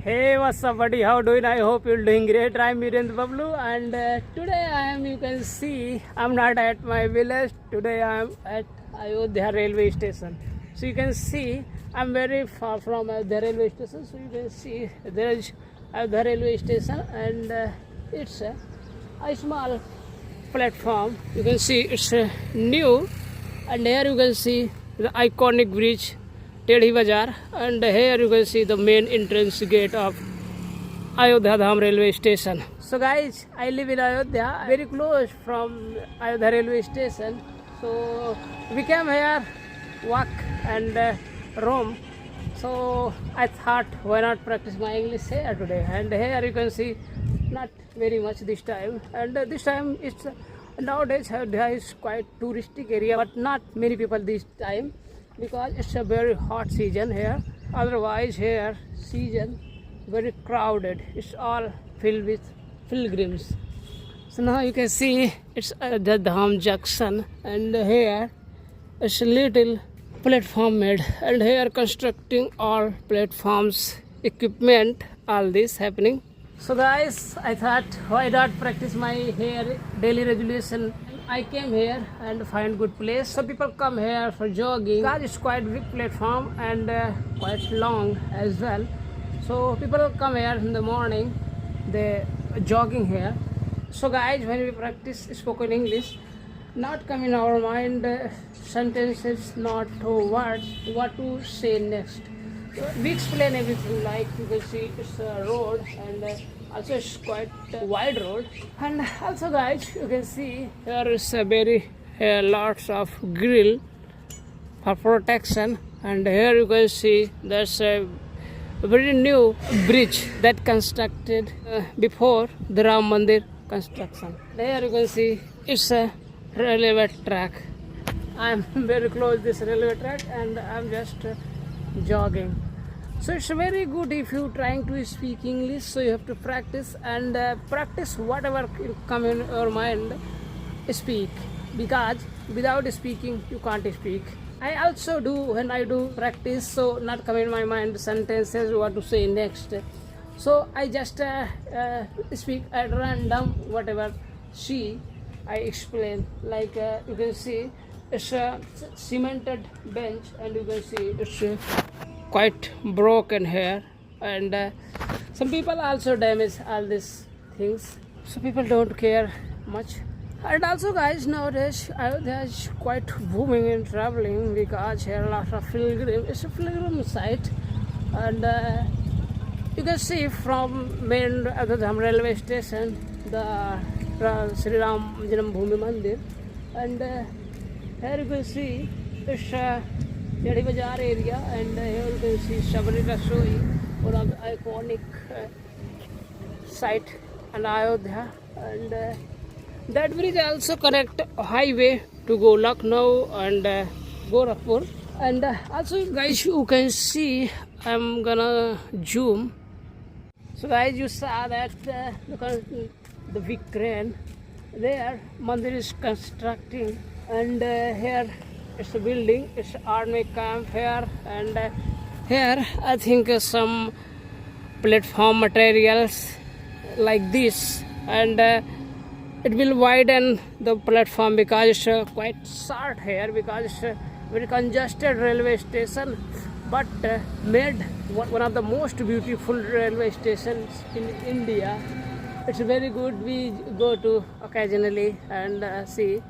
Hey, what's up, buddy? How doing? I hope you're doing great. I'm Virendra Bablu, and today you can see, I'm not at my village. Today I'm at Ayodhya railway station. So you can see, I'm very far from the railway station. So you can see there is the railway station, and it's a small platform. You can see it's new, and here you can see the iconic bridge Tedhi Bazaar, and here you can see the main entrance gate of Ayodhya Dham railway station. So guys, I live in Ayodhya, very close from Ayodhya railway station. So we came here, walk and roam. So I thought, why not practice my English here today? And here you can see, not very much this time. And this time it's nowadays Ayodhya is quite touristic area, but not many people this time, because it's a very hot season here. Otherwise here season very crowded, it's all filled with pilgrims. So now you can see it's the Dham junction, and here it's a little platform made, and here constructing all platforms, equipment, all this happening. So guys, I thought, why not practice my hair daily resolution? I came here and find good place. So people come here for jogging, because it's quite big platform and quite long as well. So people come here in the morning, they jogging here. So guys, when we practice spoken English, not come in our mind sentences, not words, what to say next. So we explain everything, like you can see it's a road, and also it's quite a wide road. And also guys, you can see here is a very lots of grill for protection, and here you can see there's a very new bridge that constructed before the Ram Mandir construction. There you can see it's a railway track. I'm very close to this railway track, and I'm just jogging. So it's very good if you trying to speak English. So you have to practice and practice whatever come in your mind, speak, because without speaking you can't speak. I also do, when I do practice, so not come in my mind sentences what to say next. So I just speak at random whatever see, I explain. Like you can see it's a cemented bench, and you can see it's quite broken here, and some people also damage all these things, so people don't care much. And also guys, nowadays Ayodhya is quite booming in traveling, because here are lots of pilgrims. It's a pilgrim site, and you can see from main Ayodhya railway station the Sri Ram Janambhoomi Mandir, and here you can see it's Tedhi Bazaar area, and here you can see Shabari Rasoi, one of the iconic site in Ayodhya, and that bridge also connect highway to go Lucknow and Gorakhpur. And also guys, you can see, I'm gonna zoom. So guys, you saw that the big crane there, Mandir is constructing, and here it's a building, it's army camp here, and here I think some platform materials like this, and it will widen the platform, because it's quite short here, because it's a very congested railway station, but made one of the most beautiful railway stations in India. It's very good, we go to occasionally and see.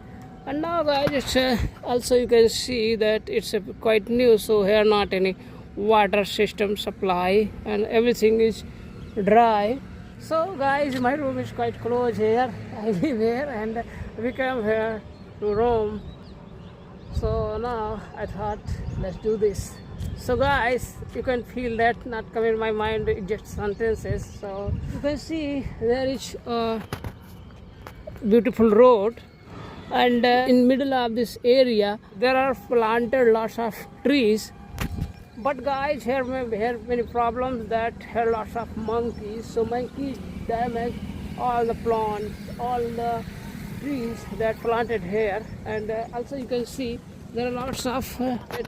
And now guys, it's also you can see that it's quite new, so here not any water system supply, and everything is dry. So guys, my room is quite close here. I live here, and we came here to roam. So now I thought, let's do this. So guys, you can feel that not come in my mind just sentences. So you can see there is a beautiful road, and in middle of this area there are planted lots of trees. But guys, here many problems, that here lots of monkeys. So monkeys damage all the plants, all the trees that planted here, and also you can see there are lots of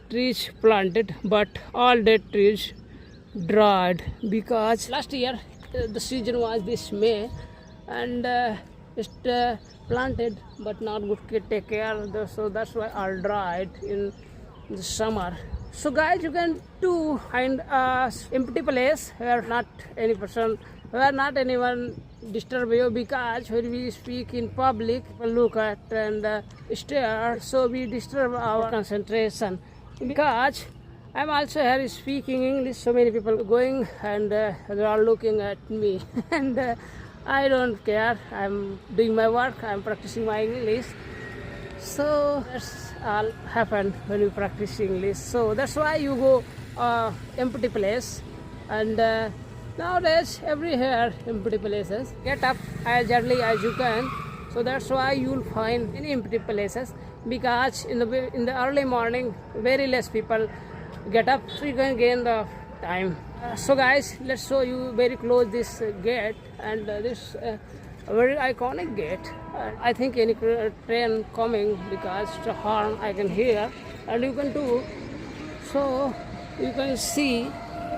trees planted, but all dead trees dried because last year the season was this May and just planted but not good take care, so that's why all dried in the summer. So guys, you can do find a empty place where not any person, where not anyone disturb you, because when we speak in public people look at and stare, so we disturb our concentration. Because I'm also here speaking English, so many people going and they are looking at me and I don't care, I'm doing my work, I'm practicing my English. So that's all happen when you practice English. So that's why you go empty place, and nowadays everywhere empty places. Get up as early as you can. So that's why you'll find many empty places, because in the early morning very less people get up, so you can gain the time. So guys, let's show you very close this gate, and this very iconic gate. I think any train coming, because the horn I can hear, and you can do. So you can see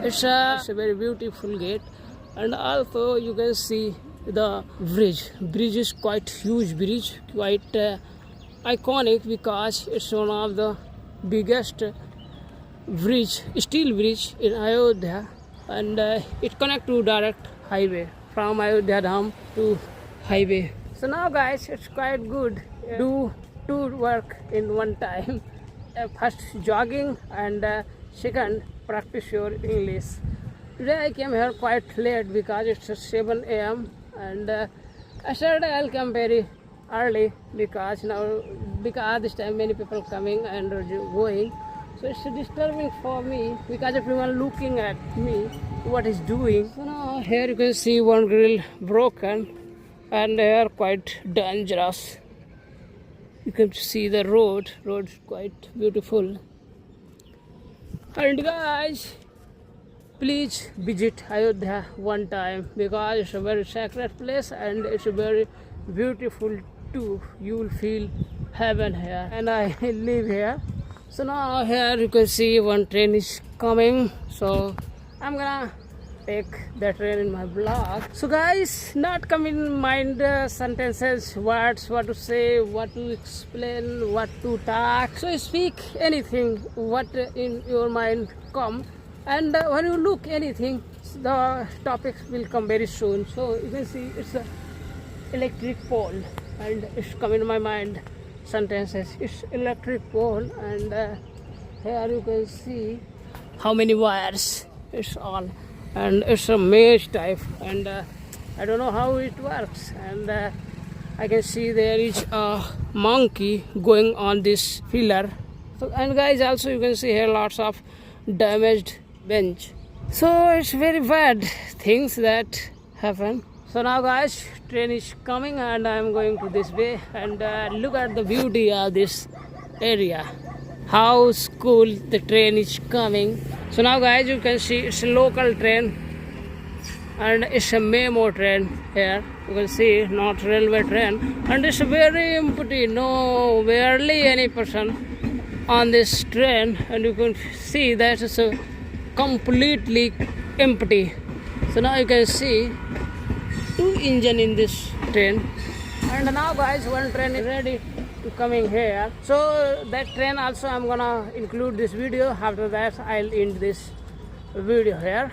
it's a very beautiful gate, and also you can see the bridge. Bridge is quite huge bridge, quite iconic, because it's one of the biggest bridge, steel bridge in Ayodhya, and it connect to direct highway from Ayodhya Dham to highway. So now guys, it's quite good do two work in one time. First jogging and second practice your English. Today I came here quite late because it's 7 a.m. and yesterday I'll come very early, because this time many people coming and going. So it's disturbing for me, because everyone looking at me what is doing. So now here you can see one grill broken, and they are quite dangerous. You can see the road is quite beautiful. And guys, please visit Ayodhya one time, because it's a very sacred place and it's a very beautiful too. You will feel heaven here, and I live here. So now here you can see one train is coming, so I'm gonna take the train in my blog. So guys, not come in mind sentences, words, what to say, what to explain, what to talk. So speak anything what in your mind come, and when you look anything, the topics will come very soon. So you can see it's a electric pole, and it's come in my mind sentences. It's electric pole, and here you can see how many wires it's on, and it's a mesh type, and I don't know how it works. And I can see there is a monkey going on this pillar. So, and guys, also you can see here lots of damaged bench. So it's very bad things that happen. So now guys, train is coming and I'm going to this way, and look at the beauty of this area. How cool the train is coming. So now guys, you can see it's a local train, and it's a memo train here. You can see, not railway train, and it's very empty, no barely any person on this train, and you can see that it's a completely empty. So now you can see two engine in this train, and now guys, one train is ready to coming here. So that train also I'm gonna include this video. After that I'll end this video here.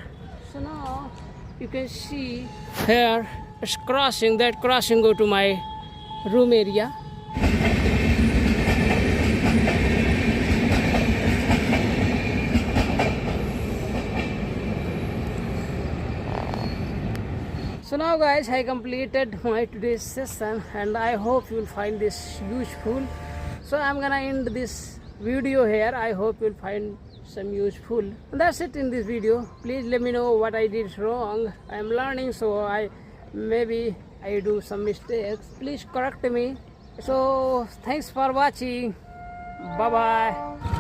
So now you can see here it's crossing, that crossing go to my room area. So now guys, I completed my today's session, and I hope you will find this useful. So I'm gonna end this video here. I hope you'll find some useful. And that's it in this video. Please let me know what I did wrong. I'm learning, so maybe I do some mistakes. Please correct me. So thanks for watching. Bye bye.